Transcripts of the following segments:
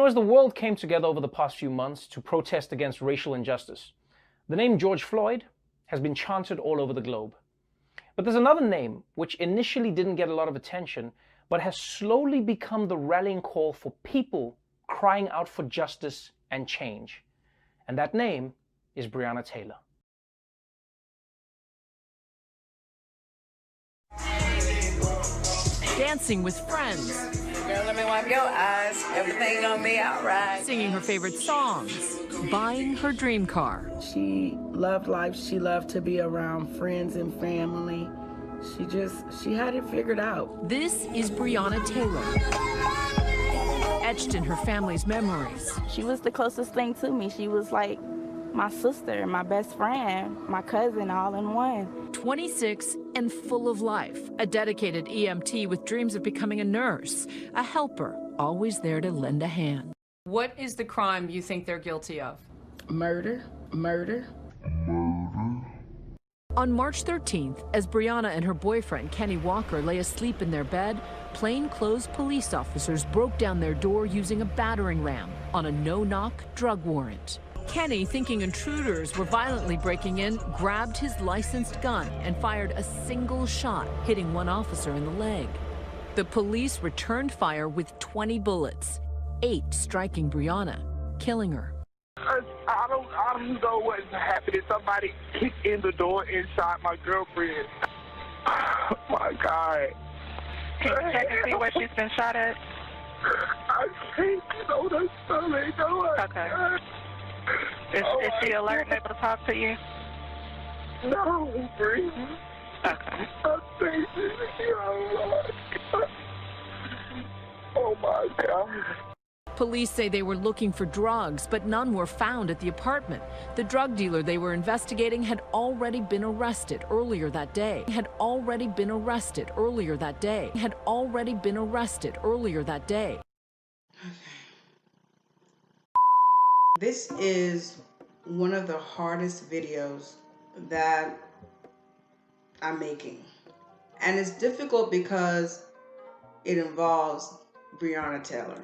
as the world came together over the past few months to protest against racial injustice, the name George Floyd has been chanted all over the globe. But there's another name which initially didn't get a lot of attention, but has slowly become the rallying call for people crying out for justice and change. And that name is Breonna Taylor. Dancing with friends. Girl, let me wipe your eyes. Everything gonna be alright. Singing her favorite songs. Buying her dream car. She loved life. She loved to be around friends and family. She had it figured out. This is Breonna Taylor. Etched in her family's memories. She was the closest thing to me. She was like my sister, my best friend, my cousin, all in one. 26 and full of life, a dedicated EMT with dreams of becoming a nurse, a helper, always there to lend a hand. What is the crime you think they're guilty of? Murder. On March 13th, as Breonna and her boyfriend, Kenny Walker, lay asleep in their bed, plainclothes police officers broke down their door using a battering ram on a no-knock drug warrant. Kenny, thinking intruders were violently breaking in, grabbed his licensed gun and fired a single shot, hitting one officer in the leg. The police returned fire with 20 bullets, 8 striking Breonna, killing her. I don't know what happened. Somebody kicked in the door inside my girlfriend. Oh my God. Can you check and see where she's been shot at? I can't get on the stomach. Okay. Is she alert and able to talk to you? No, breathe. Okay. Oh my God. Police say they were looking for drugs, but none were found at the apartment. The drug dealer they were investigating had already been arrested earlier that day. This is one of the hardest videos that I'm making. And it's difficult because it involves Breonna Taylor.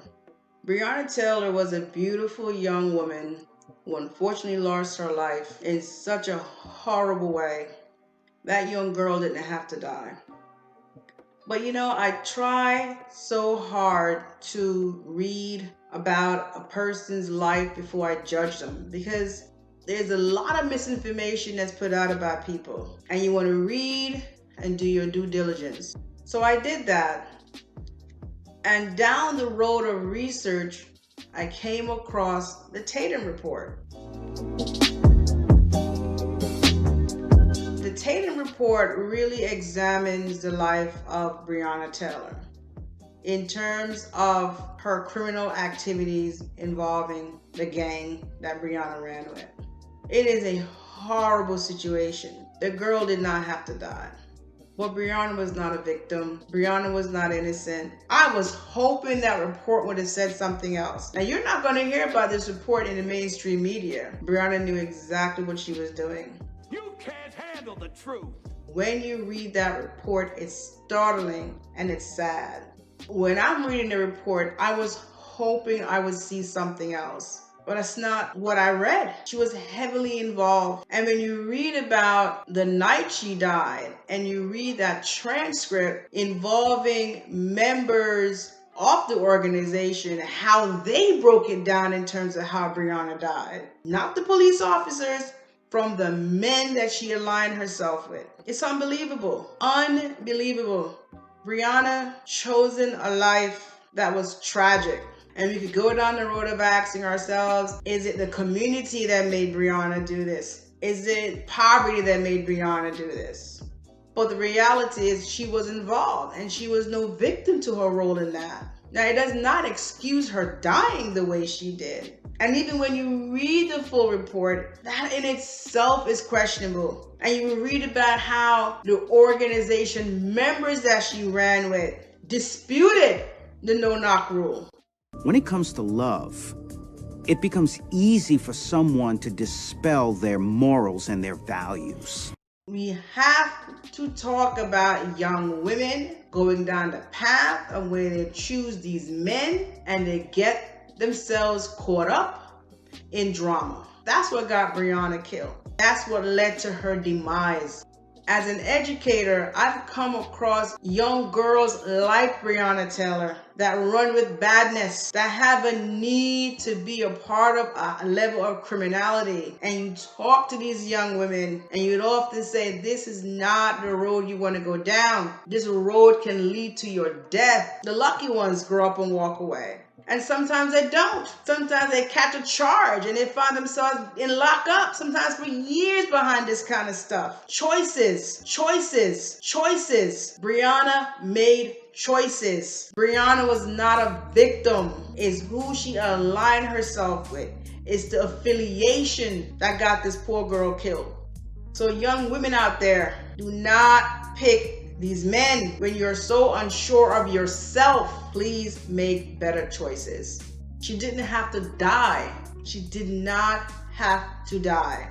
Breonna Taylor was a beautiful young woman who unfortunately lost her life in such a horrible way. That young girl didn't have to die. But you know, I try so hard to read about a person's life before I judge them, because there's a lot of misinformation that's put out about people, and you want to read and do your due diligence. So I did that. And down the road of research, I came across the Tatum Report. The Tatum Report really examines the life of Breonna Taylor in terms of her criminal activities involving the gang that Breonna ran with. It is a horrible situation. The girl did not have to die. But Breonna was not a victim. Breonna was not innocent. I was hoping that report would have said something else. Now, you're not going to hear about this report in the mainstream media. Breonna knew exactly what she was doing. You can't handle the truth. When you read that report, it's startling and it's sad. When I'm reading the report, I was hoping I would see something else. But that's not what I read. She was heavily involved. And when you read about the night she died, and you read that transcript involving members of the organization, how they broke it down in terms of how Breonna died. Not the police officers, from the men that she aligned herself with. It's unbelievable. Unbelievable. Breonna chosen a life that was tragic. And we could go down the road of asking ourselves, is it the community that made Breonna do this? Is it poverty that made Breonna do this? But the reality is she was involved, and she was no victim to her role in that. Now, it does not excuse her dying the way she did. And even when you read the full report, that in itself is questionable. And you read about how the organization members that she ran with disputed the no-knock rule. When it comes to love, it becomes easy for someone to dispel their morals and their values. We have to talk about young women going down the path of where they choose these men and they get themselves caught up in drama. That's what got Breonna killed. That's what led to her demise. As an educator, I've come across young girls like Breonna Taylor that run with badness, that have a need to be a part of a level of criminality. And you talk to these young women and you'd often say, this is not the road you want to go down. This road can lead to your death. The lucky ones grow up and walk away. And sometimes they don't. Sometimes they catch a charge and they find themselves in lockup, sometimes for years behind this kind of stuff. Choices, choices, choices. Breonna made choices. Breonna was not a victim. It's who she aligned herself with. It's the affiliation that got this poor girl killed. So young women out there, do not pick these men when you're so unsure of yourself. Please make better choices. She didn't have to die. She did not have to die.